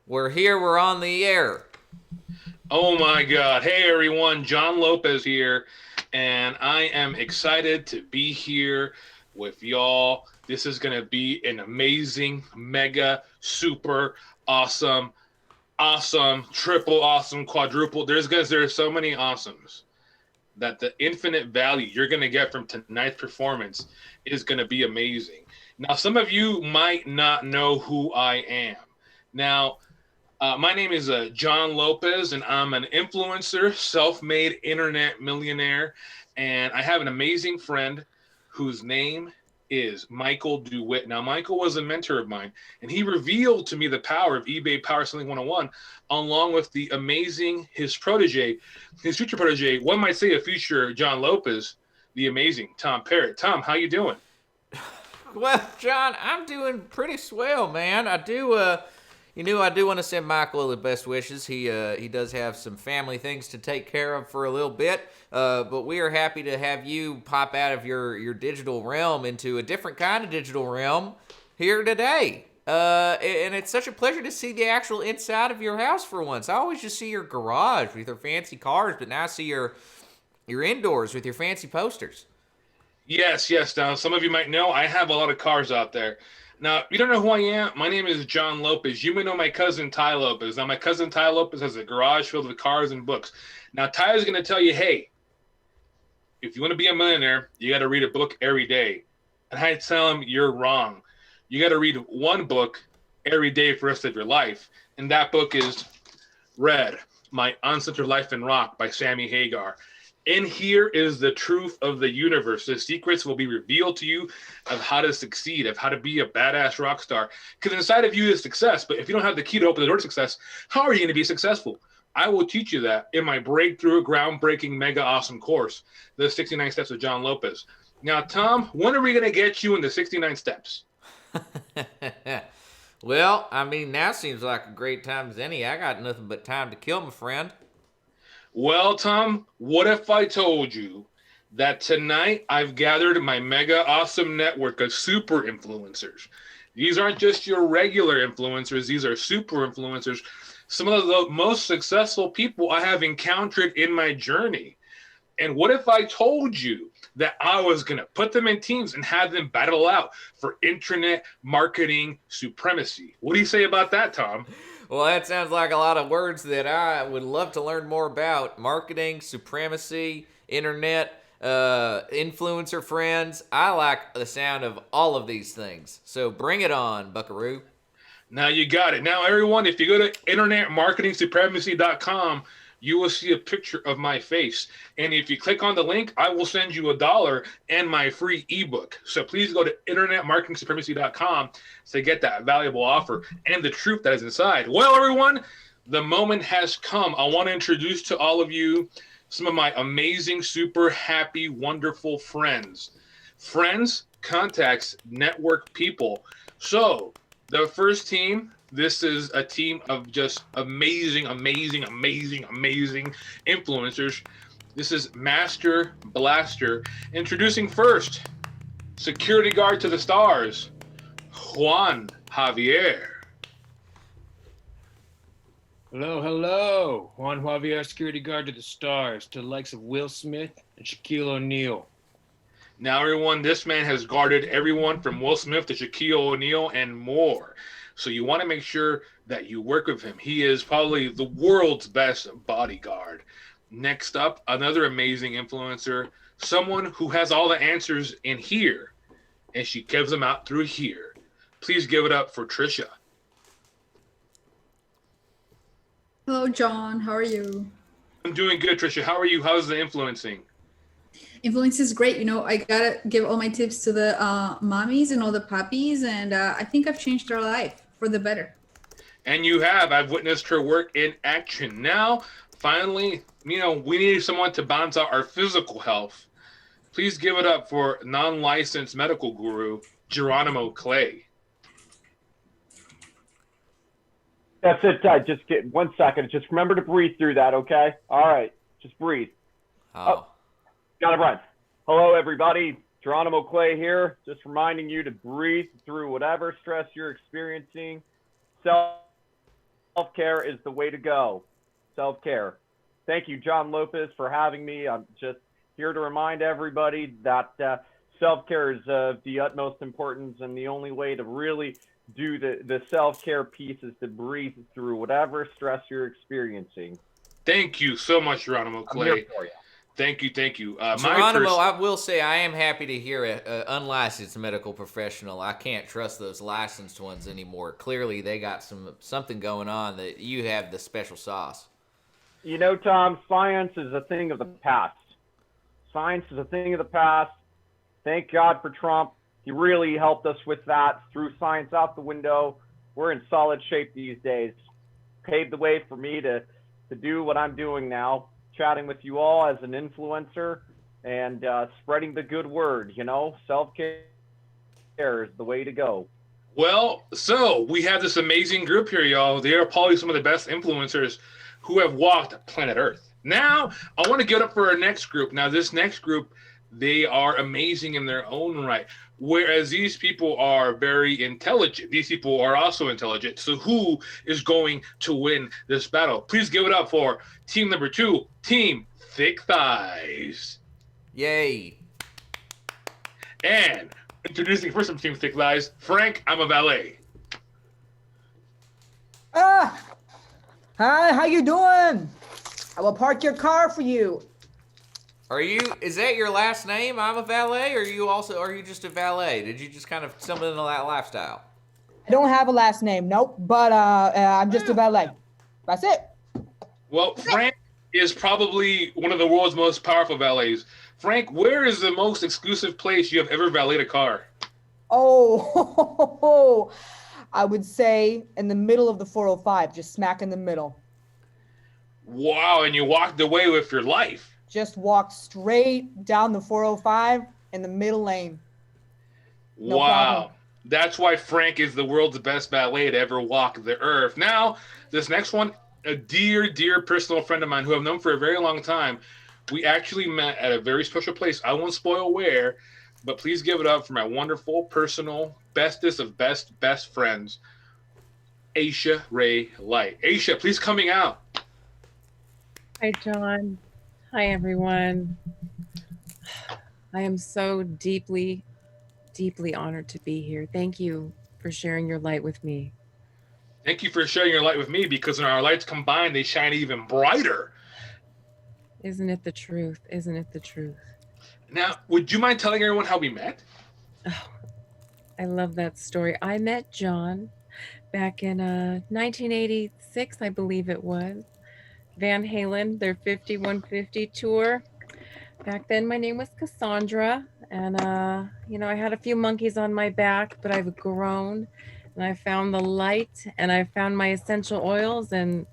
We're here. We're on the air. Oh my God. Hey everyone, John Lopez here, and I am excited to be here with y'all. This is going to be an amazing, mega, super awesome, triple awesome, quadruple. There's so many awesomes that the infinite value you're going to get from tonight's performance is going to be amazing. Now, some of you might not know who I am. Now, my name is John Lopez, and I'm an influencer, self made internet millionaire. And I have an amazing friend whose name is Michael DeWitt. Now, Michael was a mentor of mine, and he revealed to me the power of eBay Power Selling 101, along with the amazing, his protege, his future protege, one might say a future John Lopez, the amazing Tom Parrott. Tom, how you doing? Well, John, I'm doing pretty swell, man. I do want to send Michael the best wishes. He does have some family things to take care of for a little bit, but we are happy to have you pop out of your digital realm into a different kind of digital realm here today. And it's such a pleasure to see the actual inside of your house for once. I always just see your garage with your fancy cars, but now I see your indoors with your fancy posters. Yes. Now, some of you might know I have a lot of cars out there. Now, you don't know who I am. My name is John Lopez. You may know my cousin Ty Lopez. Now, my cousin Ty Lopez has a garage filled with cars and books. Now, Ty is going to tell you, hey, if you want to be a millionaire, you got to read a book every day. And I tell him, you're wrong. You got to read one book every day for the rest of your life. And that book is Red, My Uncensored Life in Rock by Sammy Hagar. In here is the truth of the universe. The secrets will be revealed to you of how to succeed, of how to be a badass rock star. Because inside of you is success, but if you don't have the key to open the door to success, how are you going to be successful? I will teach you that in my breakthrough, groundbreaking, mega awesome course, the 69 Steps of John Lopez. Now, Tom, when are we going to get you in the 69 steps? Well, I mean, now seems like a great time as any. I got nothing but time to kill, my friend. Well, Tom, what if I told you that tonight I've gathered my mega awesome network of super influencers? These aren't just your regular influencers, these are super influencers. Some of the most successful people I have encountered in my journey. And what if I told you that I was going to put them in teams and have them battle out for internet marketing supremacy? What do you say about that, Tom? Well, that sounds like a lot of words that I would love to learn more about. Marketing, supremacy, internet, influencer friends. I like the sound of all of these things. So bring it on, Buckaroo. Now you got it. Now, everyone, if you go to internetmarketingsupremacy.com, you will see a picture of my face. And if you click on the link, I will send you $1 and my free ebook. So please go to internetmarketingsupremacy.com to get that valuable offer and the truth that is inside. Well, everyone, the moment has come. I want to introduce to all of you some of my amazing, super happy, wonderful friends. Friends, contacts, network people. So the first team, this is a team of just amazing influencers. This is Master Blaster. Introducing first, security guard to the stars, Juan Javier. Hello. Juan Javier, security guard to the stars, to the likes of Will Smith and Shaquille O'Neal. Now, everyone, this man has guarded everyone from Will Smith to Shaquille O'Neal and more. So you want to make sure that you work with him. He is probably the world's best bodyguard. Next up, another amazing influencer, someone who has all the answers in here, and she gives them out through here. Please give it up for Trisha. Hello, John. How are you? I'm doing good, Trisha. How are you? How's the influencing? Influence is great. I gotta give all my tips to the mommies and all the puppies, and I think I've changed their life for the better. And you have. I've witnessed her work in action. Now, finally, we need someone to balance out our physical health. Please give it up for non-licensed medical guru, Geronimo Clay. That's it, Ted. Just get 1 second. Just remember to breathe through that, okay? All right. Just breathe. Oh. Got it right. Hello, everybody. Geronimo Clay here. Just reminding you to breathe through whatever stress you're experiencing. Self-care is the way to go. Self-care. Thank you, John Lopez, for having me. I'm just here to remind everybody that self-care is of the utmost importance, and the only way to really do the self-care piece is to breathe through whatever stress you're experiencing. Thank you so much, Geronimo I'm here Clay. for you. Thank you. Geronimo, I will say I am happy to hear an unlicensed medical professional. I can't trust those licensed ones anymore. Clearly, they got something going on that you have the special sauce. You know, Tom, science is a thing of the past. Science is a thing of the past. Thank God for Trump. He really helped us with that. Threw science out the window. We're in solid shape these days. Paved the way for me to do what I'm doing now, chatting with you all as an influencer and spreading the good word. You know, self-care is the way to go. Well, so we have this amazing group here, y'all. They are probably some of the best influencers who have walked planet Earth. Now, I want to get up for our next group. Now, this next group, they are amazing in their own right. Whereas these people are very intelligent. These people are also intelligent. So who is going to win this battle? Please give it up for team number 2, Team Thick Thighs. Yay. And introducing first from Team Thick Thighs, Frank, I'm a valet. Hi, how you doing? I will park your car for you. Is that your last name? I'm a valet, or are you just a valet? Did you just kind of stumble into that lifestyle? I don't have a last name, nope, but I'm just a valet. That's it. Well, Frank is probably one of the world's most powerful valets. Frank, where is the most exclusive place you have ever valeted a car? Oh, I would say in the middle of the 405, just smack in the middle. Wow, and you walked away with your life. Just walk straight down the 405 in the middle lane. No wow. problem. That's why Frank is the world's best valet to ever walk the earth. Now, this next one, a dear, dear personal friend of mine who I've known for a very long time. We actually met at a very special place. I won't spoil where, but please give it up for my wonderful, personal, bestest of best friends, Aisha Ray Light. Aisha, please coming out. Hi, John. Hi, everyone. I am so deeply, deeply honored to be here. Thank you for sharing your light with me. Thank you for sharing your light with me, because when our lights combine, they shine even brighter. Isn't it the truth? Isn't it the truth? Now, would you mind telling everyone how we met? Oh, I love that story. I met John back in 1986, I believe it was. Van Halen, their 5150 tour. Back then, my name was Cassandra, and I had a few monkeys on my back, but I've grown, and I found the light, and I found my essential oils, and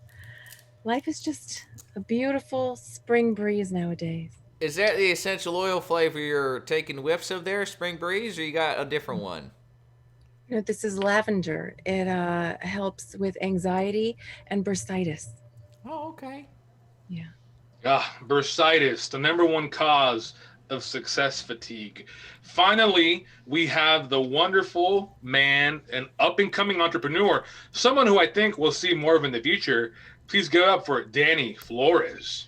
life is just a beautiful spring breeze nowadays. Is that the essential oil flavor you're taking whiffs of there, Spring Breeze, or you got a different one? You know, this is lavender. It helps with anxiety and bursitis. Oh, okay. Yeah. Bursitis, the number one cause of success fatigue. Finally, we have the wonderful man, an up-and-coming entrepreneur, someone who I think we'll see more of in the future. Please give it up for Danny Flores.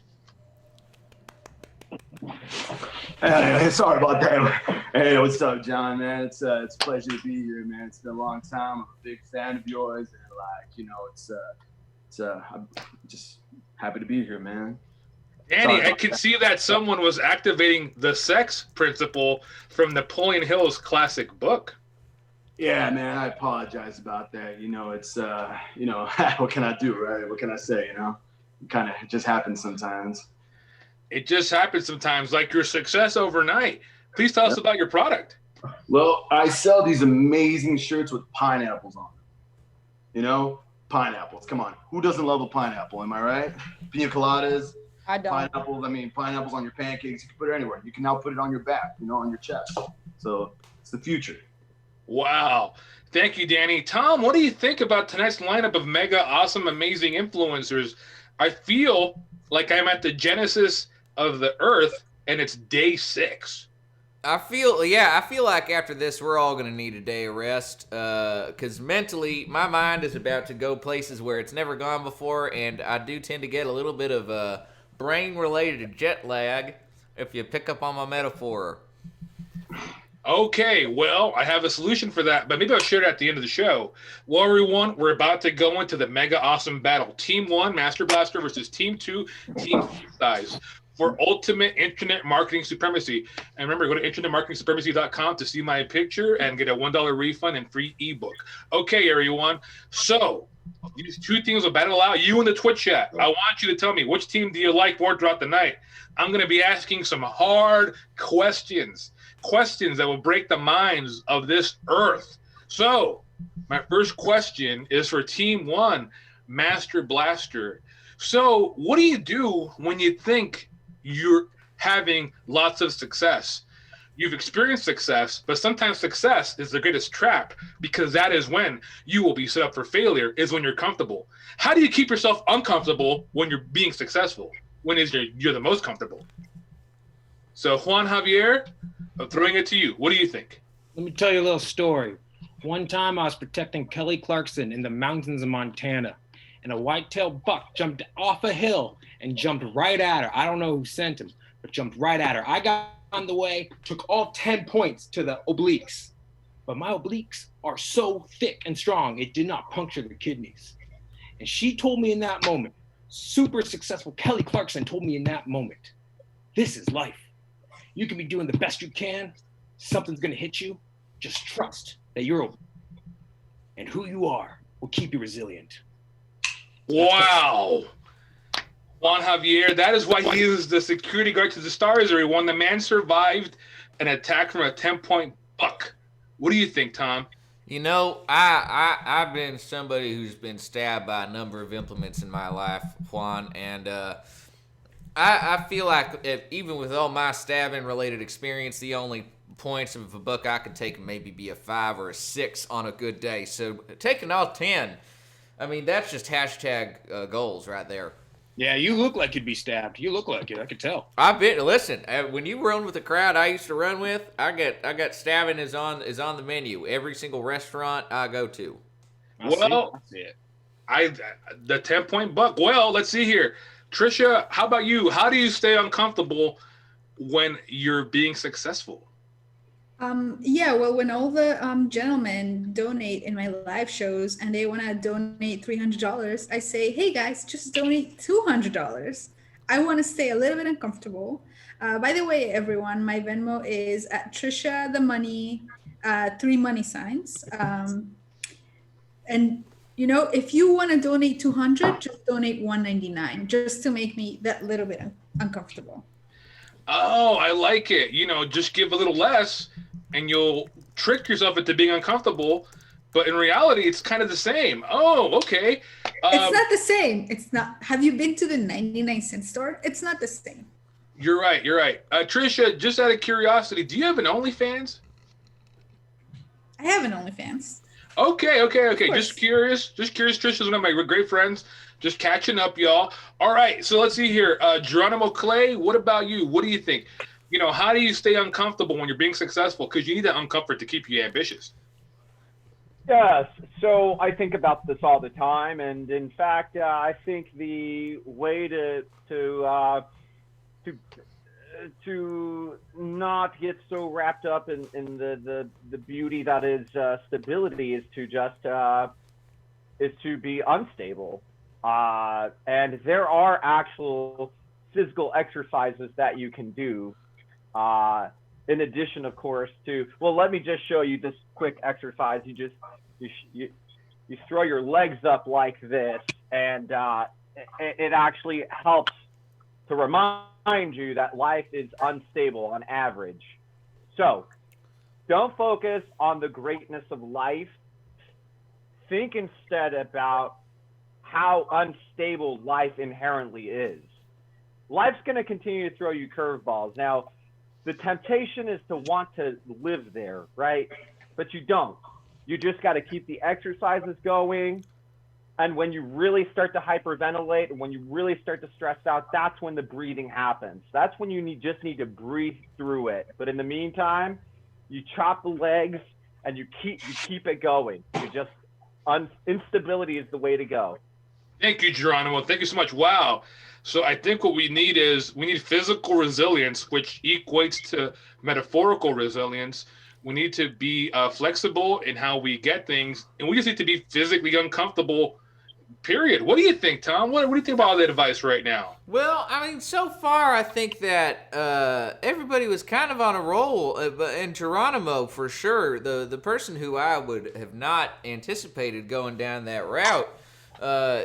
Hey, sorry about that. Hey, what's up, John, man? It's a pleasure to be here, man. It's been a long time. I'm a big fan of yours, and I'm just happy to be here, man. Danny, I can see that someone was activating the sex principle from Napoleon Hill's classic book. Yeah, man, I apologize about that. What can I do, right? What can I say, It kind of just happens sometimes. It just happens sometimes, like your success overnight. Please tell us about your product. Well, I sell these amazing shirts with pineapples on them. Pineapples. Come on. Who doesn't love a pineapple? Am I right? Pina coladas. I don't. Pineapples on your pancakes. You can put it anywhere. You can now put it on your back, on your chest. So it's the future. Wow. Thank you, Danny. Tom, what do you think about tonight's lineup of mega awesome, amazing influencers? I feel like I'm at the genesis of the earth, and it's day 6. I feel like after this we're all gonna need a day of rest, because mentally my mind is about to go places where it's never gone before, and I do tend to get a little bit of brain-related jet lag. If you pick up on my metaphor. Okay, well, I have a solution for that, but maybe I'll share it at the end of the show. Well, everyone, we're about to go into the mega awesome battle. Team 1, Master Blaster, versus Team 2, Team Size, for ultimate internet marketing supremacy. And remember, go to internetmarketingsupremacy.com to see my picture and get a $1 refund and free ebook. Okay, everyone. So these two teams will battle out. You in the Twitch chat, I want you to tell me, which team do you like more throughout the night? I'm going to be asking some hard questions that will break the minds of this earth. So my first question is for Team 1, Master Blaster. So what do you do when you think you're having lots of success? You've experienced success, but sometimes success is the greatest trap, because that is when you will be set up for failure, is when you're comfortable. How do you keep yourself uncomfortable when you're being successful? When is you're the most comfortable? So Juan Javier, I'm throwing it to you. What do you think? Let me tell you a little story. One time I was protecting Kelly Clarkson in the mountains of Montana, and a white-tailed buck jumped off a hill and jumped right at her. I don't know who sent him, but jumped right at her. I got on the way, took all 10 points to the obliques, but my obliques are so thick and strong, it did not puncture the kidneys. And she told me in that moment, super successful Kelly Clarkson told me in that moment, this is life. You can be doing the best you can. Something's going to hit you. Just trust that you're and who you are will keep you resilient. Wow. Juan Javier, that is why he is the security guard to the stars, everyone. The man survived an attack from a 10-point buck. What do you think, Tom? You know, I've been somebody who's been stabbed by a number of implements in my life, Juan, and I feel like even with all my stabbing-related experience, the only points of a buck I could take maybe be a 5 or a 6 on a good day. So taking all 10, I mean, that's just hashtag goals right there. Yeah, you look like you'd be stabbed. You look like it. I could tell. Listen, when you run with the crowd I used to run with, I got stabbing is on the menu every single restaurant I go to. Well, the 10-point buck. Well, let's see here. Trisha, how about you? How do you stay uncomfortable when you're being successful? Well, when all the gentlemen donate in my live shows and they want to donate $300, I say, hey guys, just donate $200. I want to stay a little bit uncomfortable. By the way, everyone, my Venmo is at Trisha the Money, 3 money signs. And you know, if you want to donate $200, just donate $199, just to make me that little bit uncomfortable. Oh, I like it. You know, just give a little less and you'll trick yourself into being uncomfortable. But in reality, it's kind of the same. Oh, okay. It's not the same. It's not. Have you been to the 99-cent store? It's not the same. You're right. Trisha, just out of curiosity, do you have an OnlyFans? I have an OnlyFans. Okay. Just curious. Trisha's one of my great friends. Just catching up, y'all. All right, so let's see here. Geronimo Clay, what about you? What do you think? You know, how do you stay uncomfortable when you're being successful? Because you need that uncomfort to keep you ambitious. Yes, so I think about this all the time, and in fact, I think the way to not get so wrapped up in the beauty that is stability is to be unstable. And there are actual physical exercises that you can do. In addition, of course, let me just show you this quick exercise. You throw your legs up like this, and it actually helps to remind you that life is unstable on average. So don't focus on the greatness of life. Think instead about how unstable life inherently is. Life's going to continue to throw you curveballs. Now, the temptation is to want to live there, right? But you don't. You just got to keep the exercises going, And when you really start to hyperventilate, and when you really start to stress out, that's when the breathing happens. That's when you just need to breathe through it. But in the meantime, you chop the legs and you keep it going. Instability is the way to go. Thank you, Geronimo. Thank you so much. Wow. So I think what we need physical resilience, which equates to metaphorical resilience. We need to be flexible in how we get things, and we just need to be physically uncomfortable. Period. What do you think, Tom? What do you think about all that advice right now? Well, I mean, so far I think that everybody was kind of on a roll, and Geronimo for sure, the person who I would have not anticipated going down that route.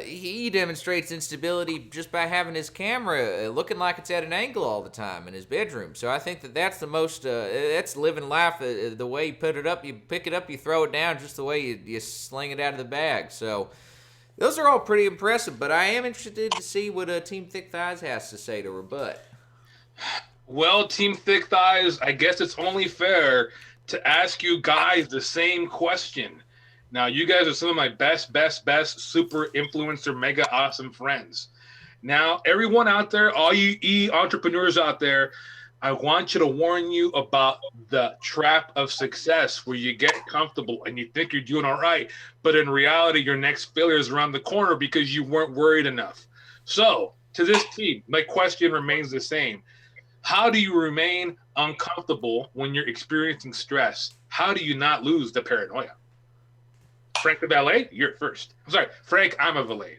He demonstrates instability just by having his camera looking like it's at an angle all the time in his bedroom. So I think that's the most, that's living life. The way you put it up, you pick it up, you throw it down, just the way you sling it out of the bag. So those are all pretty impressive, but I am interested to see what Team Thick Thighs has to say to rebut. Well, Team Thick Thighs, I guess it's only fair to ask you guys the same question. Now, you guys are some of my best super influencer, mega awesome friends. Now, everyone out there, all you entrepreneurs out there, I want you to warn you about the trap of success where you get comfortable and you think you're doing all right, but in reality, your next failure is around the corner because you weren't worried enough. So, to this team, my question remains the same. How do you remain uncomfortable when you're experiencing stress? How do you not lose the paranoia? Frank the valet, you're first. I'm sorry, Frank, I'm a valet.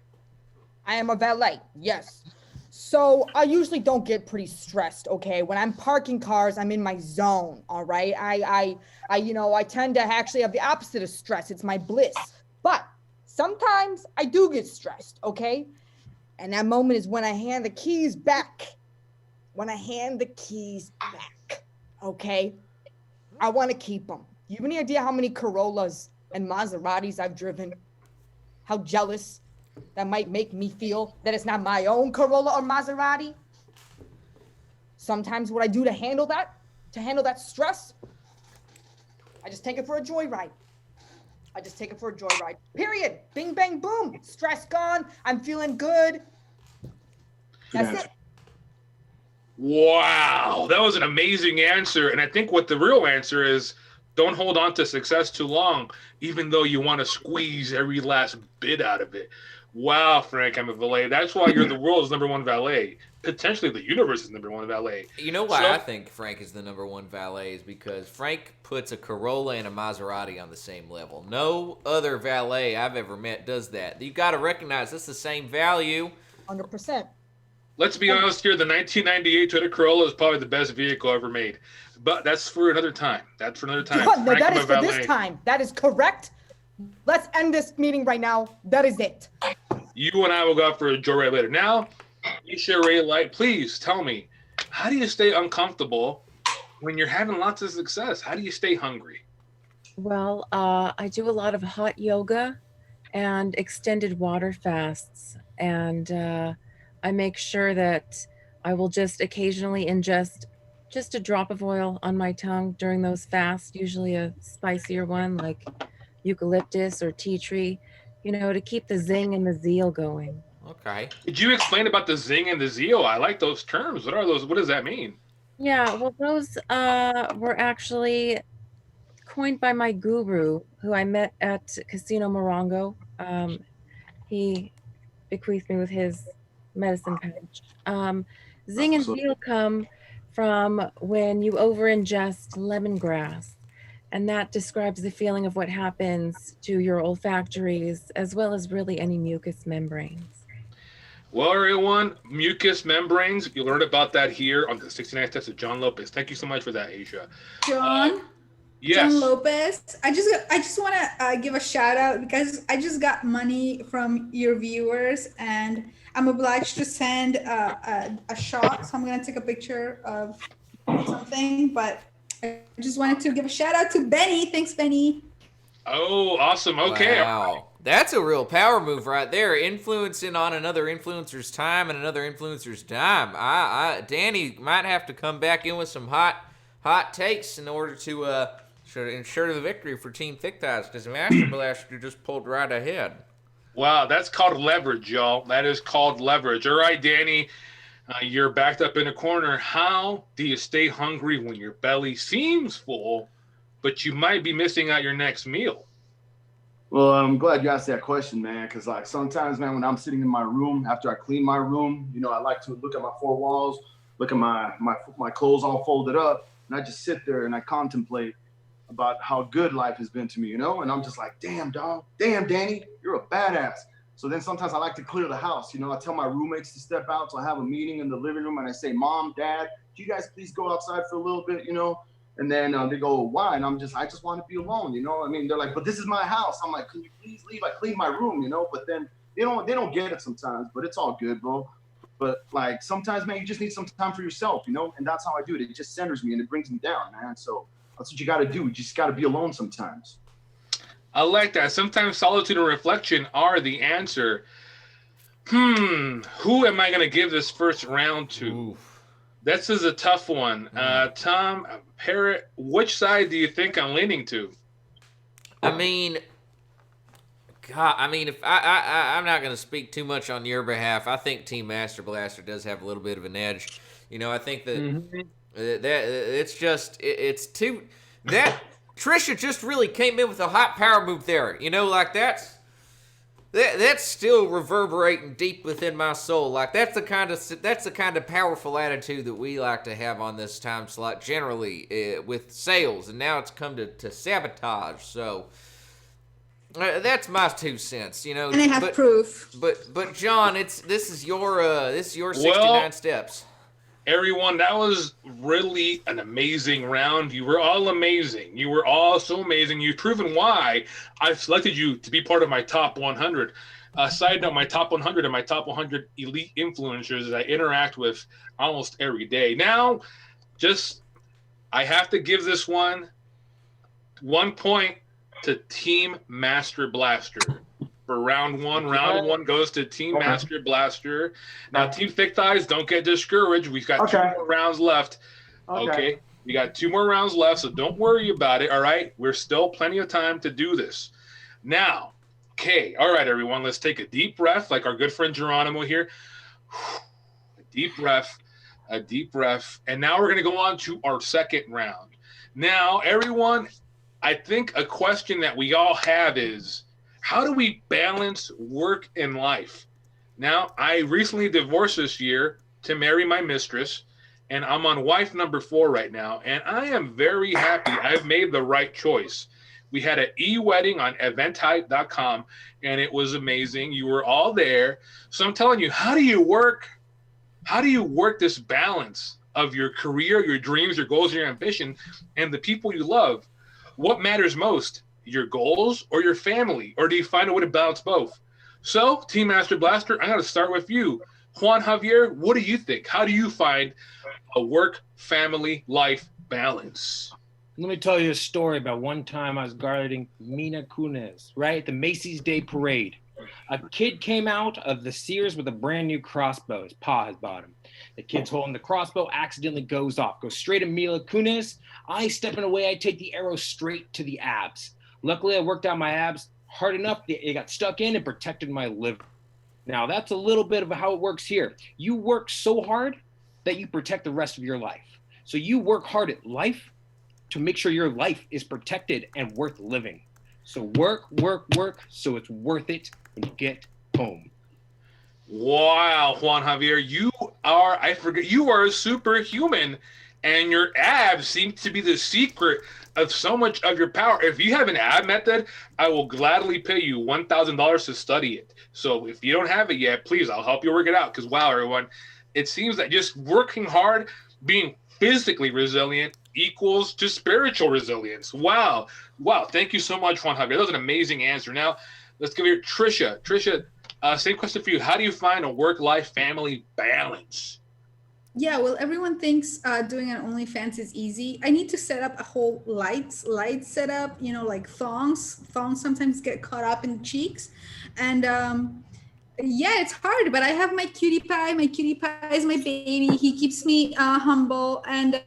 I am a valet, yes. So I usually don't get pretty stressed, okay? When I'm parking cars, I'm in my zone, all right? I tend to actually have the opposite of stress. It's my bliss. But sometimes I do get stressed, okay? And that moment is when I hand the keys back. Okay? I want to keep them. You have any idea how many Corollas and Maseratis I've driven? How jealous that might make me feel that it's not my own Corolla or Maserati? Sometimes what I do to handle that stress, I just take it for a joyride. Period. Bing, bang, boom. Stress gone. I'm feeling good. That's it. Wow, that was an amazing answer. And I think what the real answer is, don't hold on to success too long, even though you want to squeeze every last bit out of it. Wow, Frank, I'm a valet. That's why you're the world's number one valet. Potentially the universe's number one valet. You know why I think Frank is the number one valet is because Frank puts a Corolla and a Maserati on the same level. No other valet I've ever met does that. You got to recognize that's the same value. 100%. Let's be honest here. The 1998 Toyota Corolla is probably the best vehicle ever made. But that's for another time. No, that is for this time. That is correct. Let's end this meeting right now. That is it. You and I will go out for a joyride later. Now, Isha Ray Light, please tell me, how do you stay uncomfortable when you're having lots of success? How do you stay hungry? Well, I do a lot of hot yoga and extended water fasts. And I make sure that I will just occasionally ingest just a drop of oil on my tongue during those fasts, usually a spicier one like eucalyptus or tea tree, to keep the zing and the zeal going. Okay. Did you explain about the zing and the zeal? I like those terms. What are those? What does that mean? Yeah, well, those were actually coined by my guru, who I met at Casino Morongo. He bequeathed me with his medicine pouch. Zing and zeal come from when you over-ingest lemongrass. And that describes the feeling of what happens to your olfactories, as well as really any mucous membranes. Well, everyone, mucous membranes, you learned about that here on the 69 Steps of John Lopez. Thank you so much for that, Asia. John? Yes. John Lopez. I just want to give a shout out because I just got money from your viewers and I'm obliged to send a shot. So I'm going to take a picture of something, but I just wanted to give a shout out to Benny. Thanks, Benny. Oh, awesome. Okay. Wow. That's a real power move right there. Influencing on another influencer's time and another influencer's dime. Danny might have to come back in with some hot takes in order to ensure the victory for Team Thick Thighs because Master Blaster just pulled right ahead. Wow, that's called leverage, y'all. That is called leverage. All right, Danny, you're backed up in a corner. How do you stay hungry when your belly seems full, but you might be missing out your next meal? Well, I'm glad you asked that question, man. Because like sometimes, man, when I'm sitting in my room after I clean my room, I like to look at my four walls, look at my clothes all folded up, and I just sit there and I contemplate about how good life has been to me, and I'm just like, damn, dog, damn, Danny, you're a badass. So then sometimes I like to clear the house. I tell my roommates to step out. So I have a meeting in the living room and I say, Mom, Dad, can you guys please go outside for a little bit, And then they go, why? And I just want to be alone, I mean, they're like, but this is my house. I'm like, can you please leave? I clean my room, But then they don't get it sometimes, but it's all good, bro. But like sometimes, man, you just need some time for yourself, And that's how I do it. It just centers me and it brings me down, man. So that's what you got to do. You just got to be alone sometimes. I like that. Sometimes solitude and reflection are the answer. Who am I going to give this first round to? Ooh. This is a tough one. Tom, Parrot, which side do you think I'm leaning to? I mean, God, if I'm not going to speak too much on your behalf. I think Team Master Blaster does have a little bit of an edge. I think that it's too that Trisha just really came in with a hot power move there. Like that's still reverberating deep within my soul. Like that's the kind of powerful attitude that we like to have on this time slot generally with sales, and now it's come to sabotage. So that's my 2 cents. And I have proof. But John, this is your 69 steps. Everyone, that was really an amazing round. You were all amazing. You were all so amazing. You've proven why I've selected you to be part of my top 100. Side note, my top 100 and my top 100 elite influencers that I interact with almost every day. Now, I have to give this 1 point to Team Master Blaster. For round 1. Round 1 goes to Team Master Blaster. Now, Team Thick Thighs, don't get discouraged. We've got 2 more rounds left. Okay. We got 2 more rounds left, so don't worry about it, all right? We're still plenty of time to do this. Now, okay, all right, everyone, let's take a deep breath, like our good friend Geronimo here. A deep breath. And now we're going to go on to our second round. Now, everyone, I think a question that we all have is, how do we balance work and life? Now, I recently divorced this year to marry my mistress, and I'm on wife number 4 right now, and I am very happy. I've made the right choice. We had an e-wedding on eventhype.com, and it was amazing. You were all there. So I'm telling you, how do you work this balance of your career, your dreams, your goals, your ambition, and the people you love? What matters most? Your goals or your family? Or do you find a way to balance both? So, Team Master Blaster, I'm going to start with you. Juan Javier, what do you think? How do you find a work, family, life balance? Let me tell you a story about one time I was guarding Mina Kunis, right? At the Macy's Day Parade. A kid came out of the Sears with a brand new crossbow. His pa has bought him. The kid's holding the crossbow, accidentally goes off, goes straight at Mila Kunis. I stepping away, I take the arrow straight to the abs. Luckily, I worked out my abs hard enough. It got stuck in and protected my liver. Now, that's a little bit of how it works here. You work so hard that you protect the rest of your life. So you work hard at life to make sure your life is protected and worth living. So work, so it's worth it when you get home. Wow, Juan Javier, you are a superhuman, and your abs seem to be the secret of so much of your power. If you have an ab method, I will gladly pay you $1,000 to study it. So if you don't have it yet, please, I'll help you work it out. Because wow, everyone, it seems that just working hard, being physically resilient equals to spiritual resilience. Wow. Thank you so much, Juan Javier. That was an amazing answer. Now, let's give it to Trisha. Trisha, same question for you. How do you find a work-life family balance? Yeah, well, everyone thinks doing an OnlyFans is easy. I need to set up a whole light setup, like thongs. Thongs sometimes get caught up in the cheeks. And yeah, it's hard, but I have my cutie pie. My cutie pie is my baby. He keeps me humble. And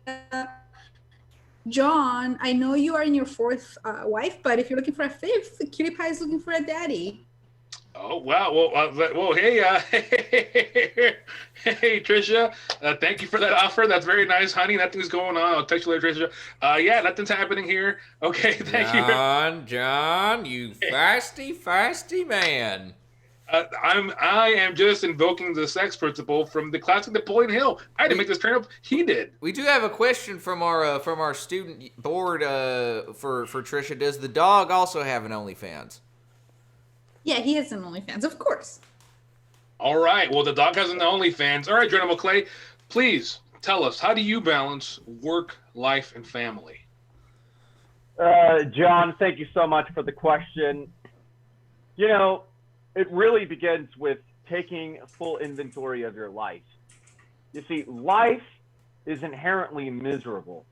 John, I know you are in your 4th wife, but if you're looking for a 5th, the cutie pie is looking for a daddy. Oh wow! Hey, hey, Trisha. Thank you for that offer. That's very nice, honey. Nothing's going on. I'll text you later, Trisha. Yeah, nothing's happening here. Okay, thank you. John, you feisty man. I am just invoking the sex principle from the classic Napoleon Hill. I didn't make this turn up. He did. We do have a question from our student board for Trisha. Does the dog also have an OnlyFans? Yeah, he has an OnlyFans, of course. All right. Well, the dog has an OnlyFans. All right, Geronimo Clay, please tell us, how do you balance work, life, and family? John, thank you so much for the question. You know, it really begins with taking full inventory of your life. You see, life is inherently miserable.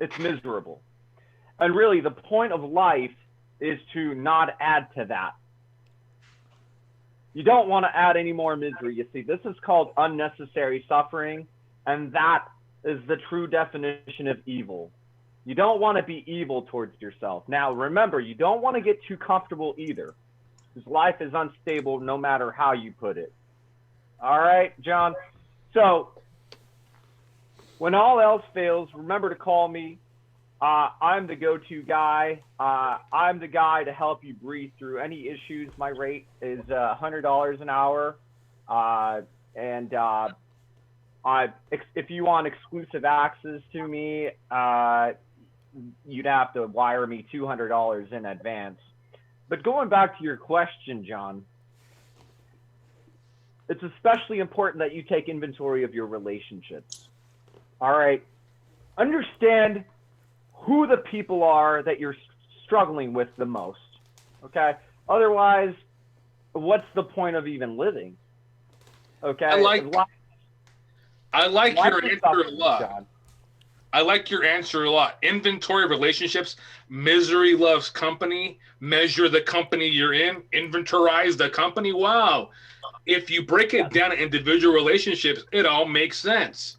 It's miserable. And really, the point of life is to not add to that. You don't want to add any more misery. You see, this is called unnecessary suffering, and that is the true definition of evil. You don't want to be evil towards yourself. Now, remember, you don't want to get too comfortable either, because life is unstable no matter how you put it. All right, John? So, when all else fails, remember to call me. I'm the go-to guy. I'm the guy to help you breathe through any issues. My rate is $100 an hour. If you want exclusive access to me, you'd have to wire me $200 in advance. But going back to your question, John, it's especially important that you take inventory of your relationships. All right? Understand who the people are that you're struggling with the most, okay? Otherwise, what's the point of even living? Okay? I like your answer a lot. John. I like your answer a lot. Inventory of relationships. Misery loves company. Measure the company you're in. Inventorize the company. Wow. If you break it down to individual relationships, it all makes sense.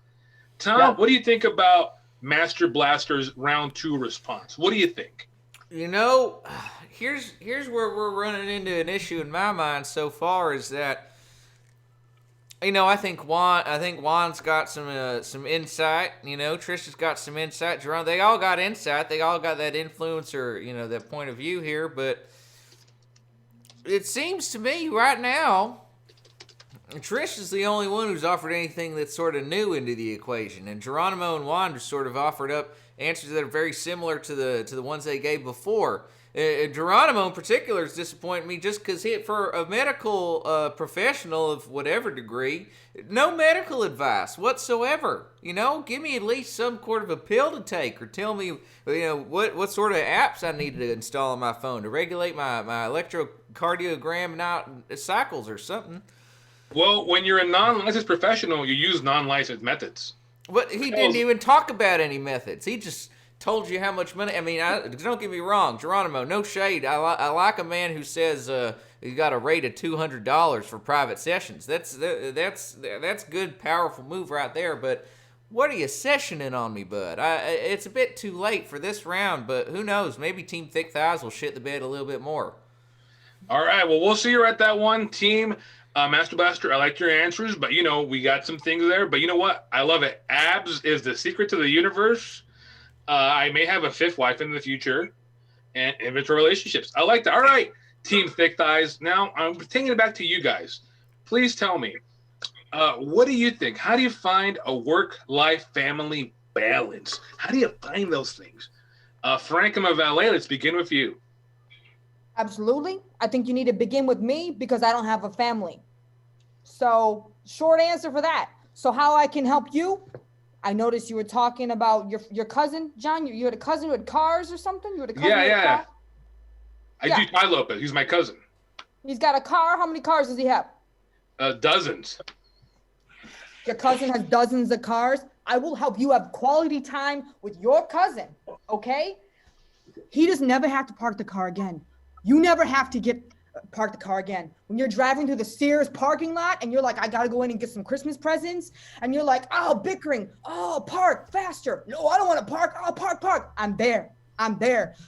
Tom, what do you think about Master Blaster's round 2 response? What do you think? You know, here's where we're running into an issue in my mind so far is that, you know, I think Juan's got some insight. You know, Trisha's got some insight. Jerome, they all got insight. They all got that influencer, you know, that point of view here. But it seems to me right now, Trish is the only one who's offered anything that's sort of new into the equation, and Geronimo and Juan just sort of offered up answers that are very similar to the ones they gave before. Geronimo in particular is disappointing me just because for a medical professional of whatever degree, no medical advice whatsoever. You know, give me at least some sort of a pill to take, or tell me, you know, what sort of apps I need to install on my phone to regulate my electrocardiogram and cycles or something. Well, when you're a non-licensed professional, you use non-licensed methods. But he didn't even talk about any methods. He just told you how much money. I mean, don't get me wrong, Geronimo, no shade. I like a man who says he's got a rate of $200 for private sessions. That's good, powerful move right there. But what are you sessioning on me, bud? It's a bit too late for this round, but who knows? Maybe Team Thick Thighs will shit the bed a little bit more. All right, well, we'll see you at that one, Team Master Blaster. I like your answers, but, you know, we got some things there. But you know what? I love it. Abs is the secret to the universe. I may have a fifth wife in the future, and inventory relationships. I like that. All right, Team Thick Thighs. Now, I'm taking it back to you guys. Please tell me, what do you think? How do you find a work-life family balance? How do you find those things? Frank and my valet, let's begin with you. Absolutely. I think you need to begin with me because I don't have a family. So, short answer for that. So how I can help you? I noticed you were talking about your cousin, John. You had a cousin who had cars or something? You had a cousin Yeah. I do Ty Lopez. He's my cousin. He's got a car. How many cars does he have? Dozens. Your cousin has dozens of cars. I will help you have quality time with your cousin, okay? He does never have to park the car again. You never have to park the car again. When you're driving through the Sears parking lot and you're like, I gotta go in and get some Christmas presents, and you're like, oh, bickering, oh, park faster. No, I don't want to park. Oh, park. I'm there.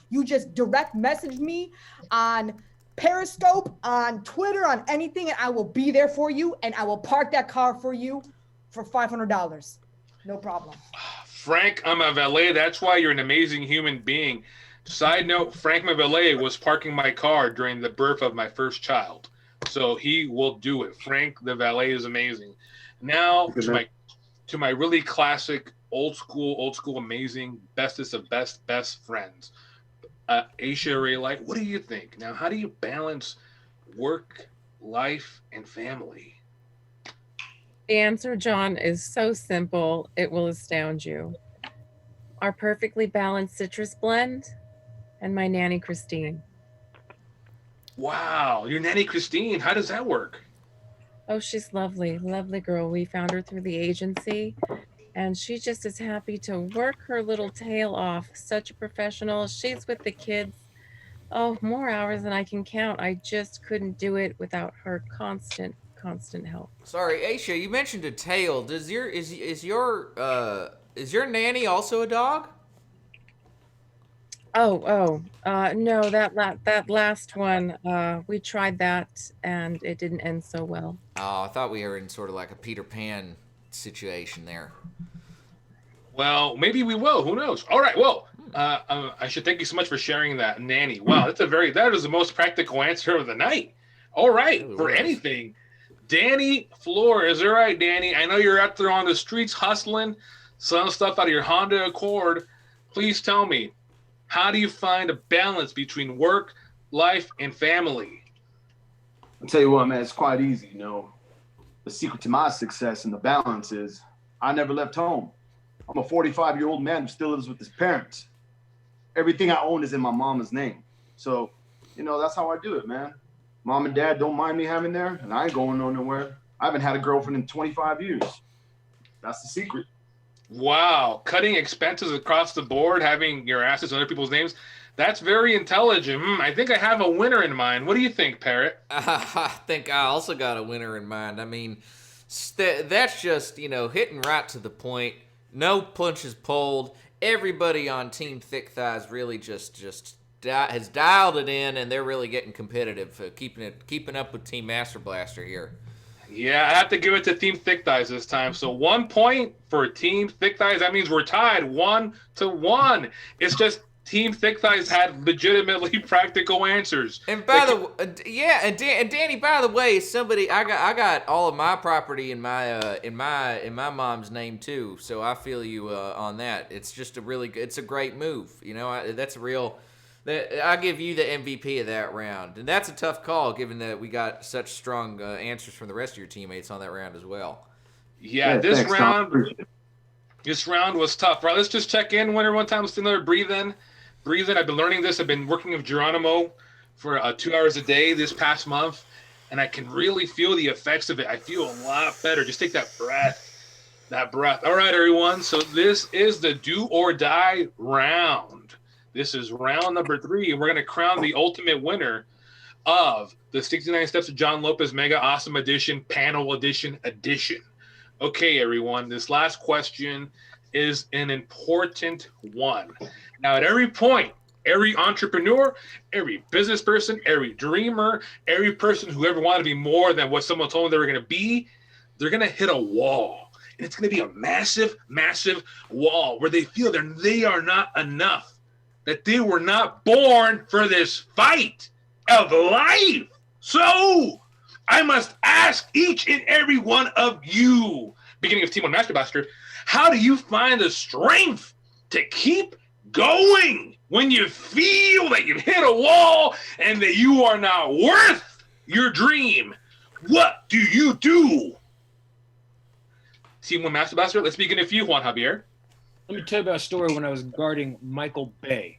You just direct message me on Periscope, on Twitter, on anything, and I will be there for you, and I will park that car for you for $500. No problem. Frank, I'm a valet. That's why you're an amazing human being. Side note, Frank, my valet, was parking my car during the birth of my first child. So he will do it. Frank, the valet, is amazing. Now to my really classic, old school, amazing, bestest of best friends. Aisha Ray Light, what do you think? Now, how do you balance work, life, and family? The answer, John, is so simple, it will astound you. Our perfectly balanced citrus blend and my nanny, Christine. Wow, your nanny, Christine, how does that work? Oh, she's lovely, lovely girl. We found her through the agency, and she just is happy to work her little tail off. Such a professional. She's with the kids. Oh, more hours than I can count. I just couldn't do it without her constant help. Sorry, Aisha, you mentioned a tail. Is your nanny also a dog? No, that last one, we tried that and it didn't end so well. Oh, I thought we were in sort of like a Peter Pan situation there. Well, maybe we will. Who knows? All right. Well, I should thank you so much for sharing that, nanny. Wow, that is the most practical answer of the night. All right, for anything. Danny Floor, is that right, Danny? I know you're out there on the streets hustling, selling stuff out of your Honda Accord. Please tell me, how do you find a balance between work, life, and family? I'll tell you what, man, it's quite easy. You know, the secret to my success and the balance is I never left home. I'm a 45-year-old man who still lives with his parents. Everything I own is in my mama's name. So, you know, that's how I do it, man. Mom and dad don't mind me having there, and I ain't going nowhere. I haven't had a girlfriend in 25 years. That's the secret. Wow. Cutting expenses across the board, having your assets in other people's names. That's very intelligent. I think I have a winner in mind. What do you think, Parrot? I think I also got a winner in mind. I mean, that's just, hitting right to the point. No punches pulled. Everybody on Team Thick Thighs really has dialed it in, and they're really getting competitive, keeping up with Team Master Blaster here. Yeah, I have to give it to Team Thick Thighs this time. So 1 point for Team Thick Thighs. That means we're tied 1-1. It's just Team Thick Thighs had legitimately practical answers. And and Danny, by the way, I got all of my property in my mom's name too. So I feel you on that. It's just it's a great move. That's a real. I give you the MVP of that round, and that's a tough call given that we got such strong answers from the rest of your teammates on that round as well. Yeah, this round was tough. Right, let's just check in one time. Let's do another breathe in. I've been learning this. I've been working with Geronimo for 2 hours a day this past month, and I can really feel the effects of it. I feel a lot better. Just take that breath. All right, everyone. So this is the do or die round. This is round number 3, and we're going to crown the ultimate winner of the 69 Steps of John Lopez Mega Awesome Edition Panel Edition. Okay, everyone, this last question is an important one. Now, at every point, every entrepreneur, every business person, every dreamer, every person who ever wanted to be more than what someone told them they were going to be, they're going to hit a wall. And it's going to be a massive, massive wall where they feel they are not enough. That they were not born for this fight of life. So I must ask each and every one of you, beginning of Team 1 Master Blaster, how do you find the strength to keep going when you feel that you've hit a wall and that you are not worth your dream? What do you do? Team 1 Master Blaster, let's begin with you, Juan Javier. Let me tell you about a story when I was guarding Michael Bay.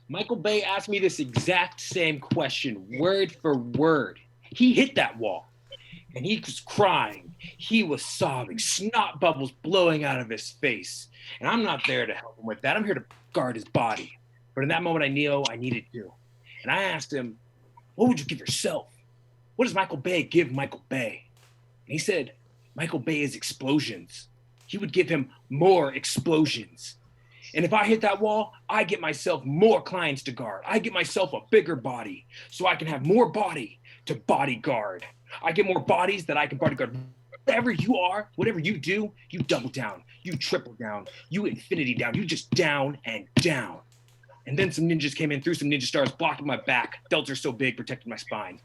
Michael Bay asked me this exact same question, word for word. He hit that wall, and he was crying. He was sobbing, snot bubbles blowing out of his face. And I'm not there to help him with that. I'm here to guard his body. But in that moment, I knew I needed to. And I asked him, what would you give yourself? What does Michael Bay give Michael Bay? And he said, Michael Bay is explosions. He would give him more explosions. And if I hit that wall, I get myself more clients to guard. I get myself a bigger body so I can have more body to bodyguard. I get more bodies that I can bodyguard. Whatever you are, whatever you do, you double down, you triple down, you infinity down, you just down and down. And then some ninjas came in, threw some ninja stars, blocking my back. Delts are so big, protecting my spine.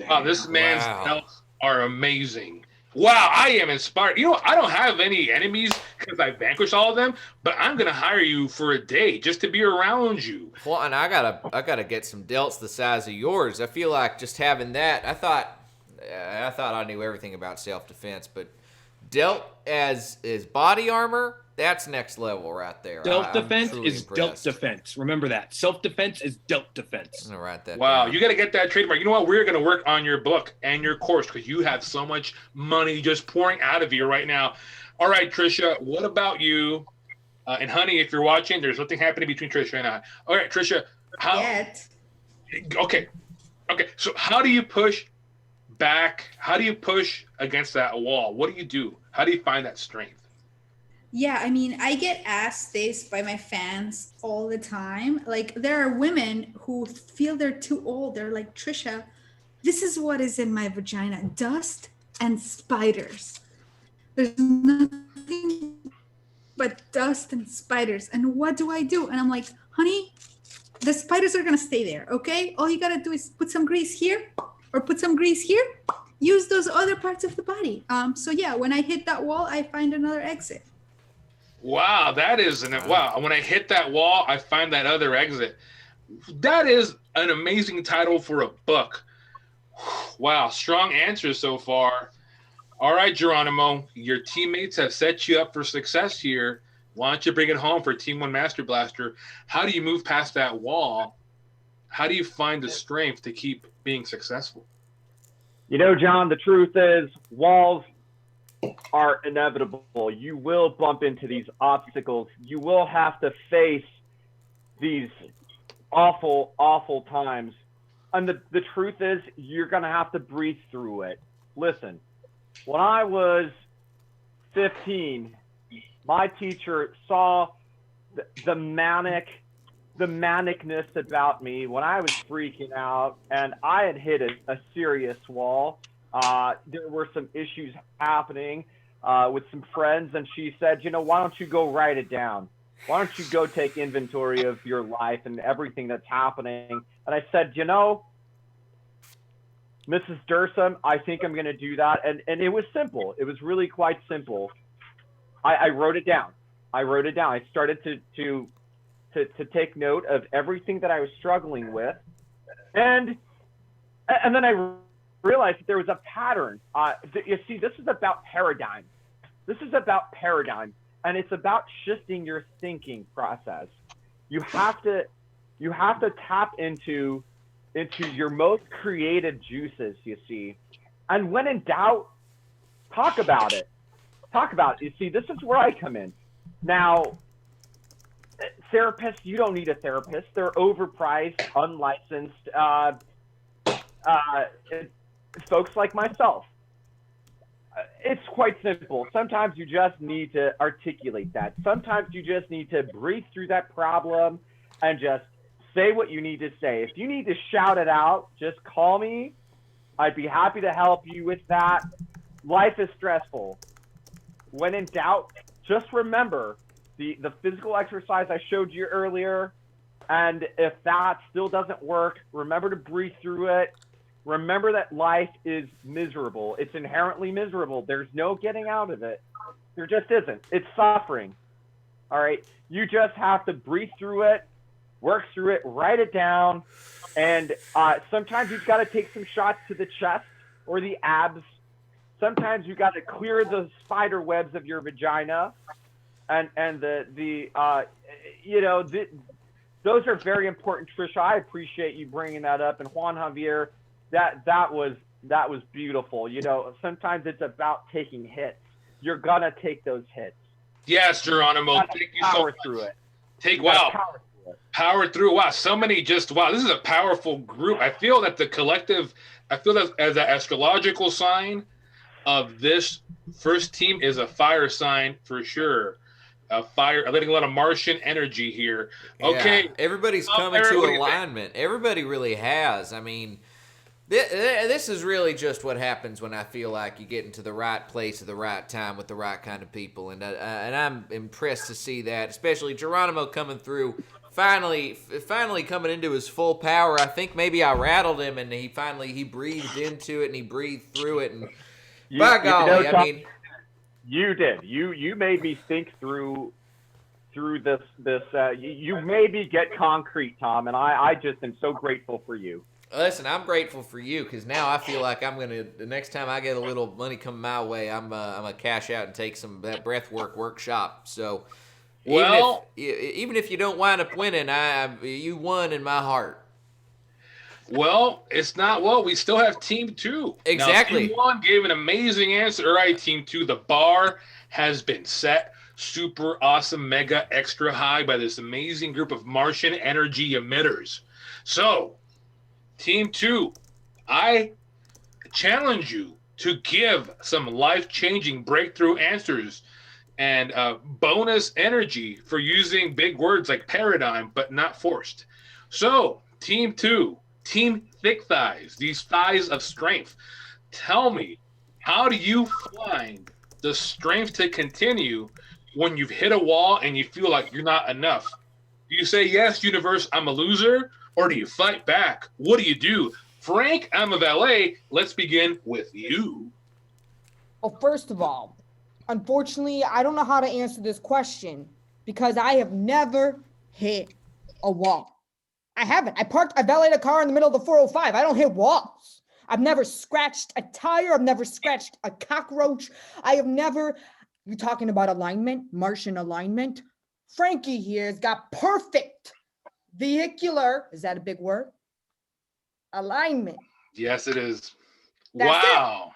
Wow, this man's delts are amazing. Wow, I am inspired. You know, I don't have any enemies because I vanquished all of them, but I'm gonna hire you for a day just to be around you. Well, and I gotta get some delts the size of yours. I feel like just having that. I thought I knew everything about self-defense, but delt as body armor, that's next level right there. Self-defense is delt defense. Remember that. Self-defense is delt defense. I'm gonna write that Wow, down. you got to get that trademark. You know what? We're going to work on your book and your course because you have so much money just pouring out of you right now. All right, Trisha, what about you? And honey, if you're watching, there's nothing happening between Trisha and I. All right, Trisha. Okay. So how do you push back? How do you push against that wall? What do you do? How do you find that strength? Yeah, I mean, I get asked this by my fans all the time. Like, there are women who feel they're too old. They're like, Trisha, this is what is in my vagina: dust and spiders. There's nothing but dust and spiders. And what do I do? And I'm like, honey, the spiders are going to stay there, okay? All you got to do is put some grease here or put some grease here. Use those other parts of the body. So yeah, when I hit that wall, I find another exit. Wow, that is wow. When I hit that wall, I find that other exit. That is an amazing title for a book. Wow, strong answers so far. All right, Geronimo, your teammates have set you up for success here. Why don't you bring it home for Team 1 Master Blaster? How do you move past that wall? How do you find the strength to keep being successful? You know, John, the truth is walls are inevitable. You will bump into these obstacles. You will have to face these awful, awful times. And the truth is, you're going to have to breathe through it. Listen, when I was 15, my teacher saw the manicness about me when I was freaking out, and I had hit a serious wall. There were some issues happening with some friends, and she said, you know, why don't you go write it down? Why don't you go take inventory of your life and everything that's happening? And I said, you know, Mrs. Dursum, I think I'm going to do that. And it was simple. It was really quite simple. I wrote it down. I started to take note of everything that I was struggling with. And then I realized that there was a pattern. You see, this is about paradigm. And it's about shifting your thinking process. You have to tap into your most creative juices, you see. And when in doubt, talk about it. You see, this is where I come in. Now, therapists, you don't need a therapist. They're overpriced, unlicensed, folks like myself. It's quite simple. Sometimes you just need to articulate that. Sometimes you just need to breathe through that problem and just say what you need to say. If you need to shout it out, just call me. I'd be happy to help you with that. Life is stressful. When in doubt, just remember the physical exercise I showed you earlier. And if that still doesn't work, remember to breathe through it. Remember that life is miserable. It's inherently miserable. There's no getting out of it. There just isn't. It's suffering. All right. You just have to breathe through it, work through it, write it down. And sometimes you've got to take some shots to the chest or the abs. Sometimes you got to clear the spider webs of your vagina. And those are very important, Trisha. I appreciate you bringing that up. And Juan Javier, that was beautiful. You know, sometimes it's about taking hits. You're gonna take those hits. Yes, Geronimo. Thank you so much. Through it. Power through. Wow, so many this is a powerful group. I feel that that as an astrological sign of this first team is a fire sign for sure. fire, letting a lot of Martian energy here. Okay. Yeah, everybody's coming Eric, to what do you think? alignment. Everybody really has. I mean, this is really just what happens when I feel like you get into the right place at the right time with the right kind of people, and I'm impressed to see that, especially Geronimo coming through, finally coming into his full power. I think maybe I rattled him, and he breathed into it and he breathed through it, and by golly, Tom, I mean, you did. You made me think through this. You made me get concrete, Tom, and I just am so grateful for you. listen, I'm grateful for you because now I feel like the next time I get a little money coming my way, I'm gonna cash out and take some of that breathwork workshop. So, Well, even if you don't wind up winning, you won in my heart. well, it's not. Well, we still have Team 2. Exactly. Now, Team 1 gave an amazing answer. All right, Team 2, the bar has been set super awesome, mega extra high by this amazing group of Martian energy emitters. So, Team 2, I challenge you to give some life-changing breakthrough answers and bonus energy for using big words like paradigm, but not forced. So, Team 2, Team Thick Thighs, these thighs of strength. Tell me, how do you find the strength to continue when you've hit a wall and you feel like you're not enough? Do you say, yes, universe, I'm a loser? Or do you fight back? What do you do? Frank, I'm a valet. Let's begin with you. Well, first of all, unfortunately, I don't know how to answer this question because I have never hit a wall. I haven't. I valeted a car in the middle of the 405. I don't hit walls. I've never scratched a tire. I've never scratched a cockroach. I have never, you're talking about alignment, Martian alignment. Frankie here has got perfect vehicular, is that a big word? Alignment. Yes, it is. That's Wow.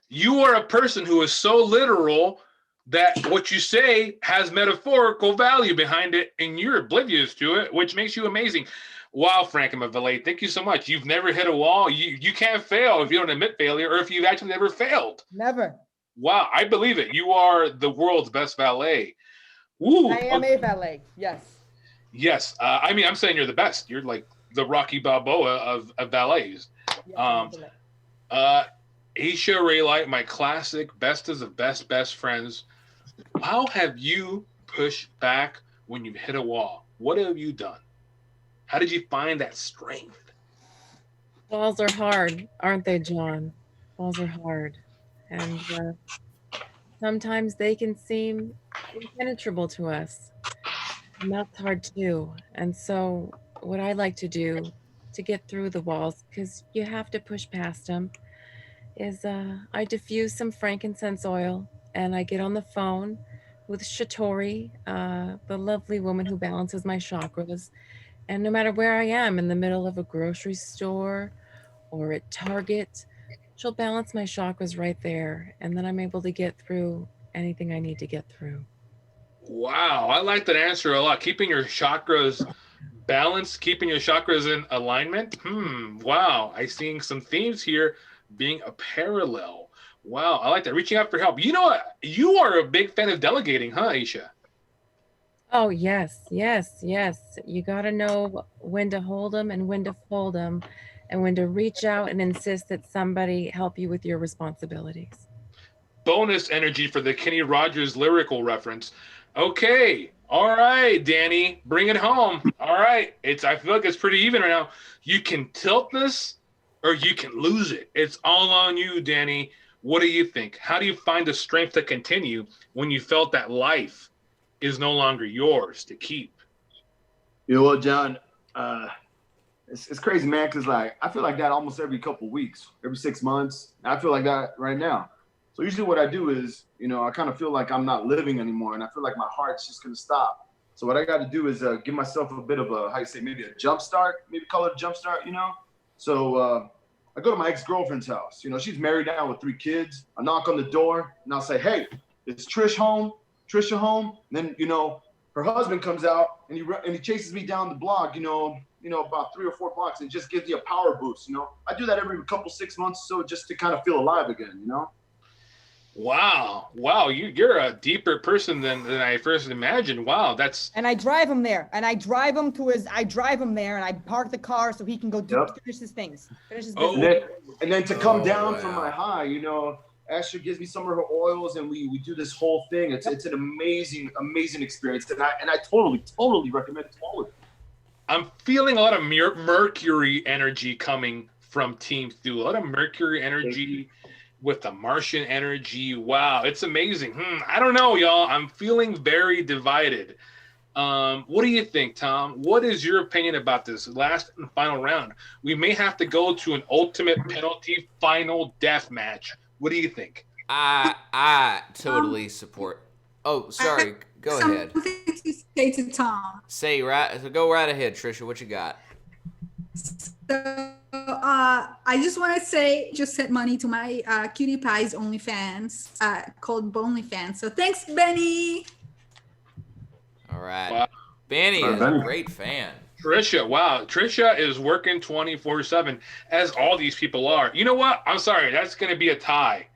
You are a person who is so literal that what you say has metaphorical value behind it, and you're oblivious to it, which makes you amazing. Wow, Frank, I'm a valet. Thank you so much. You've never hit a wall. You can't fail if you don't admit failure or if you've actually never failed. Never. Wow, I believe it. You are the world's best valet. Woo. I am a valet, yes. Yes. I mean, I'm saying you're the best. You're like the Rocky Balboa of valets. Yes, I'm a valet. Aisha Raylight, my classic bestest of best friends. How have you pushed back when you've hit a wall? What have you done? How did you find that strength? Walls are hard, aren't they, John? Walls are hard. And sometimes they can seem impenetrable to us. And that's hard too. And so what I like to do to get through the walls, because you have to push past them, is I diffuse some frankincense oil and I get on the phone with Shatori, the lovely woman who balances my chakras. And no matter where I am, in the middle of a grocery store or at Target, she'll balance my chakras right there. And then I'm able to get through anything I need to get through. Wow, I like that answer a lot. Keeping your chakras balanced, keeping your chakras in alignment. Wow, I'm seeing some themes here being a parallel. Wow, I like that. Reaching out for help. You know what? You are a big fan of delegating, huh, Aisha? Oh, yes. You got to know when to hold them and when to fold them and when to reach out and insist that somebody help you with your responsibilities. Bonus energy for the Kenny Rogers lyrical reference. Okay. All right, Danny, bring it home. All right. I feel like it's pretty even right now. You can tilt this or you can lose it. It's all on you, Danny. What do you think? How do you find the strength to continue when you felt that life is no longer yours to keep? You know what, John? It's crazy, man, because like I feel like that almost every couple weeks, every 6 months. I feel like that right now. So usually what I do is, I kind of feel like I'm not living anymore, and I feel like my heart's just gonna stop. So what I got to do is give myself a bit of maybe a jump start, maybe call it a jump start, So I go to my ex-girlfriend's house. She's married now with 3 kids. I knock on the door and I'll say, "Hey, is Trish home? Trisha home?" And then, her husband comes out and he chases me down the block, about 3 or 4 blocks, and just gives me a power boost. I do that every couple 6 months, so just to kind of feel alive again. Wow. You're a deeper person than I first imagined. Wow, that's And I drive him there, and I drive him there, and I park the car so he can go Yep. finish his things, finish his Oh. business. And then to come Oh, down wow. from my high, you know, Ashley gives me some of her oils, and we do this whole thing. It's an amazing experience, and I totally recommend it to all of you. I'm feeling a lot of Mercury energy coming from Team Stu. A lot of Mercury energy with the Martian energy. Wow, it's amazing. I don't know, y'all. I'm feeling very divided. What do you think, Tom? What is your opinion about this last and final round? We may have to go to an ultimate penalty final death match. What do you think? I totally support. Oh, sorry. Go ahead. Something to say to Tom. Go right ahead, Trisha. What you got? So I just want to say, just sent money to my Cutie Pies OnlyFans called BonlyFans. So thanks, Benny. All right. Wow. Benny is a great fan. Trisha, wow. Trisha is working 24/7, as all these people are. You know what? I'm sorry. That's going to be a tie.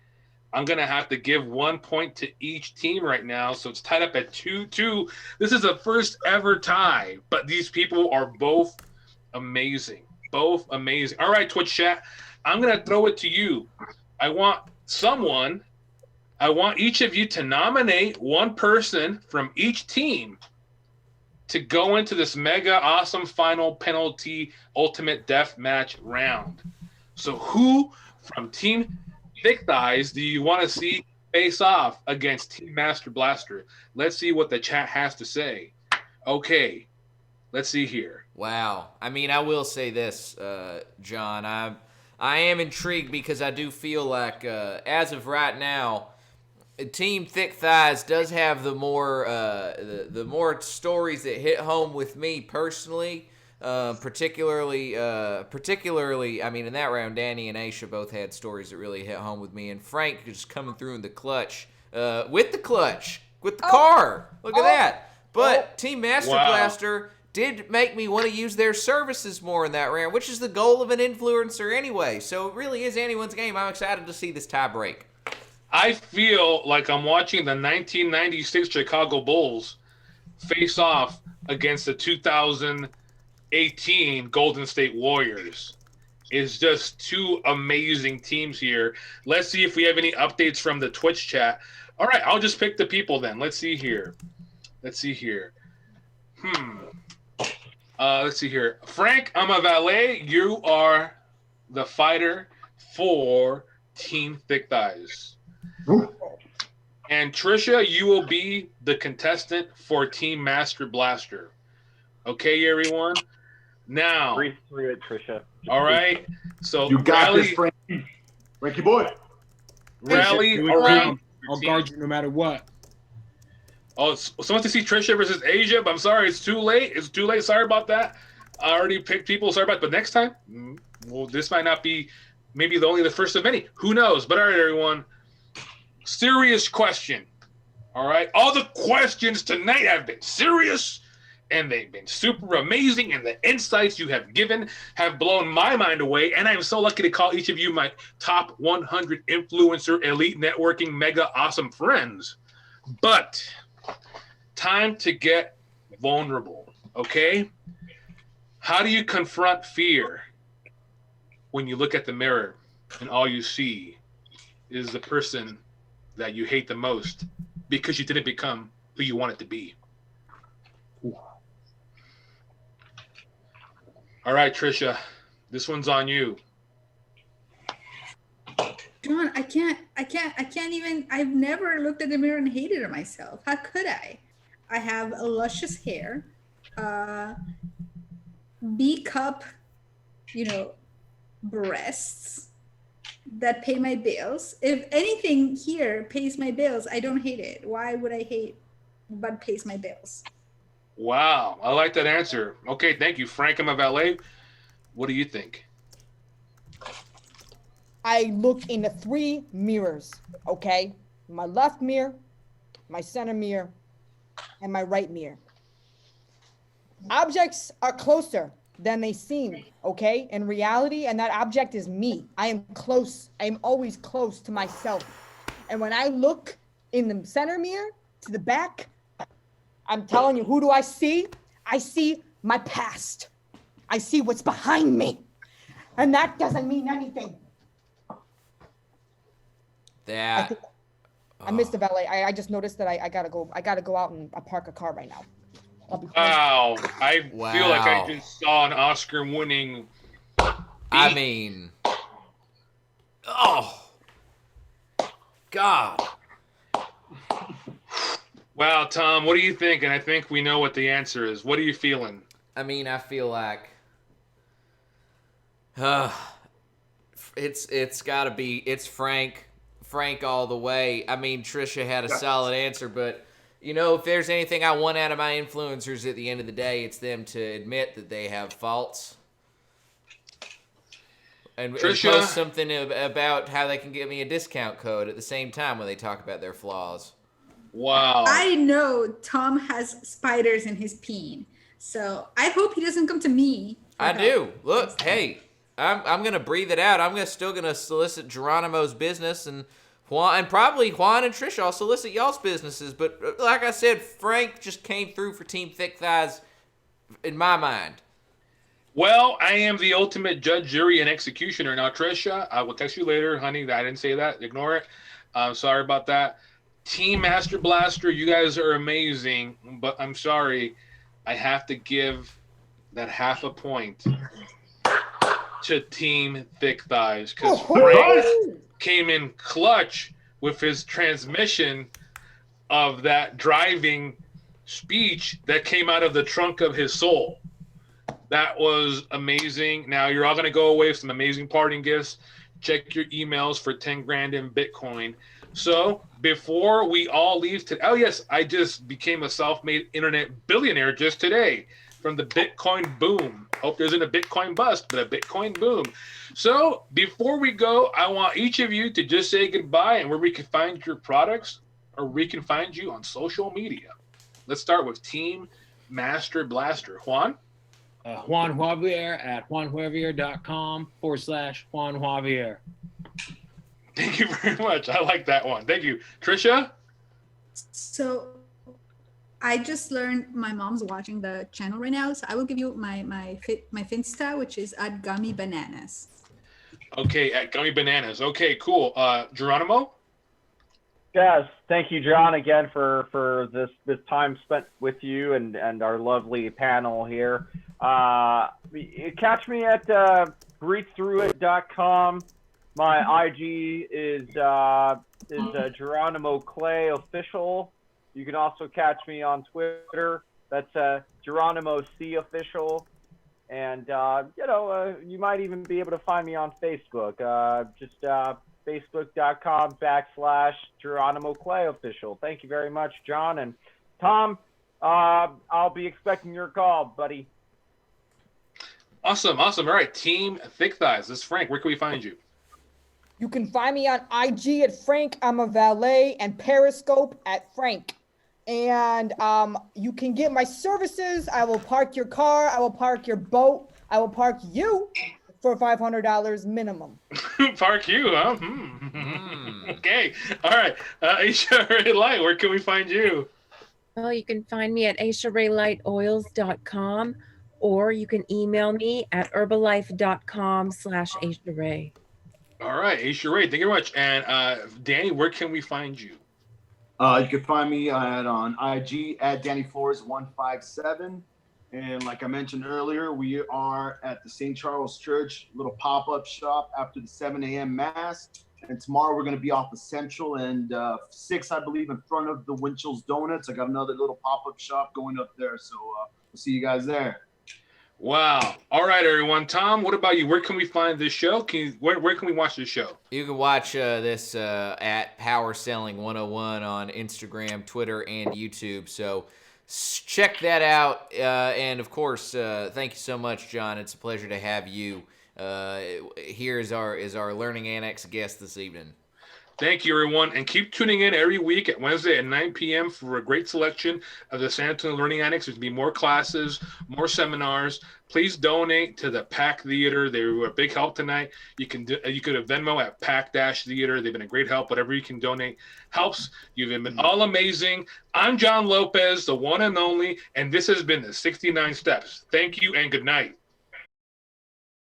I'm going to have to give 1 point to each team right now. So it's tied up at 2-2. This is a first ever tie, but these people are both amazing. Both amazing. All right, Twitch chat. I'm going to throw it to you. I want each of you to nominate one person from each team to go into this mega awesome final penalty ultimate death match round. So who from Team Thick Thighs do you want to see face off against Team Master Blaster? Let's see what the chat has to say. Okay, let's see here. Wow. I mean, I will say this, John. I am intrigued because I do feel like, as of right now, Team Thick Thighs does have the more stories that hit home with me personally. Particularly, I mean, in that round, Danny and Aisha both had stories that really hit home with me, and Frank just coming through in the clutch, with the car. Look at that. But Team Master Blaster did make me want to use their services more in that round, which is the goal of an influencer anyway. So it really is anyone's game. I'm excited to see this tie break. I feel like I'm watching the 1996 Chicago Bulls face off against the 2018 Golden State Warriors. It's just two amazing teams here. Let's see if we have any updates from the Twitch chat. All right, I'll just pick the people then. Let's see here. Let's see here. Frank, I'm a valet. You are the fighter for Team Thick Thighs. And Trisha, you will be the contestant for Team Master Blaster. Okay, everyone? Now. Breathe through it, Trisha. All right. So You got this, Frankie. Frankie boy. Rally Do it, around. I'll guard you no matter what. Oh, someone to see Trisha versus Asia, but I'm sorry, it's too late. It's too late. Sorry about that. I already picked people. Sorry about it. But next time, well, this might not be maybe only the first of many. Who knows? But all right, everyone. Serious question. All right. All the questions tonight have been serious, and they've been super amazing, and the insights you have given have blown my mind away. And I'm so lucky to call each of you my top 100 influencer, elite networking, mega awesome friends. But time to get vulnerable, okay? How do you confront fear when you look at the mirror and all you see is the person that you hate the most because you didn't become who you wanted to be? All right, Trisha, this one's on you. John, I can't even, I've never looked at the mirror and hated it myself. How could I? I have luscious hair, B cup, breasts that pay my bills. If anything here pays my bills, I don't hate it. Why would I hate what pays my bills? Wow, I like that answer. Okay, thank you. Frank, I'm a valet. What do you think? I look in the 3 mirrors, okay? My left mirror, my center mirror, and my right mirror. Objects are closer than they seem, okay? In reality, and that object is me. I am close. I am always close to myself. And when I look in the center mirror to the back, I'm telling you, who do I see? I see my past. I see what's behind me. And that doesn't mean anything. That I missed the valet. I just noticed that I gotta go. I gotta go out and park a car right now. I'll be Wow. I feel like I Wow. just saw an Oscar-winning. I mean, oh, God. Wow, Tom, what do you think? And I think we know what the answer is. What are you feeling? I mean, I feel like it's got to be Frank all the way. I mean, Trisha had a solid answer, but you know, if there's anything I want out of my influencers at the end of the day, it's them to admit that they have faults and Trisha, post something about how they can give me a discount code at the same time when they talk about their flaws. wow. I know Tom has spiders in his peen, so I hope he doesn't come to me. I do. Look, hey, I'm gonna breathe it out. I'm still gonna solicit Geronimo's business and Juan and Trish. I'll solicit y'all's businesses. But like I said, Frank just came through for Team Thick Thighs in my mind. Well, I am the ultimate judge, jury, and executioner. Now, Trisha, I will text you later, honey. I didn't say that. Ignore it. I'm sorry about that. Team Master Blaster, you guys are amazing, but I'm sorry. I have to give that half a point to Team Thick Thighs because Frank came in clutch with his transmission of that driving speech that came out of the trunk of his soul. That was amazing. Now you're all going to go away with some amazing parting gifts. Check your emails for 10 grand in Bitcoin. So before we all leave today, oh yes, I just became a self-made internet billionaire just today from the Bitcoin boom. Hope there isn't a Bitcoin bust, but a Bitcoin boom. So before we go, I want each of you to just say goodbye and where we can find your products or we can find you on social media. Let's start with Team Master Blaster. Juan? Juan Javier at juanjavier.com/Juan Javier. Thank you very much. I like that one. Thank you. Trisha? So I just learned my mom's watching the channel right now, so I will give you my Finsta, which is at Gummy Bananas. Okay, at Gummy Bananas. Okay, cool. Geronimo? Yes, thank you, John, again for this time spent with you and our lovely panel here. Catch me at breathethroughit.com. My IG is Geronimo Clay Official. You can also catch me on Twitter. That's Geronimo C Official. And you might even be able to find me on Facebook. Just Facebook.com/Geronimo Clay Official. Thank you very much, John. And Tom, I'll be expecting your call, buddy. Awesome. All right, Team Thick Thighs. This is Frank. Where can we find you? You can find me on IG at Frank I'm a Valet and Periscope at Frank. And you can get my services. I will park your car. I will park your boat. I will park you for $500 minimum. Park you, huh? Okay. All right. Aisha Ray Light, where can we find you? Well, you can find me at aisharaylightoils.com or you can email me at herbalife.com/aisharay. All right, Aisha Ray, thank you very much. And Danny, where can we find you? You can find me on IG at DannyFlores157. And like I mentioned earlier, we are at the St. Charles Church, little pop-up shop after the 7 a.m. Mass. And tomorrow we're going to be off of Central and 6, I believe, in front of the Winchell's Donuts. I got another little pop-up shop going up there. So we'll see you guys there. Wow. All right, everyone. Tom, what about you? Where can we find this show? Where can we watch this show? You can watch this at Power Selling 101 on Instagram, Twitter, and YouTube. So check that out. And of course, thank you so much, John. It's a pleasure to have you here as our Learning Annex guest this evening. Thank you, everyone. And keep tuning in every week at Wednesday at 9 p.m. for a great selection of the San Antonio Learning Annex. There's going to be more classes, more seminars. Please donate to the PAC Theater. They were a big help tonight. You could have Venmo at PAC-Theater. They've been a great help. Whatever you can donate helps. You've been all amazing. I'm John Lopez, the one and only, and this has been the 69 Steps. Thank you and good night.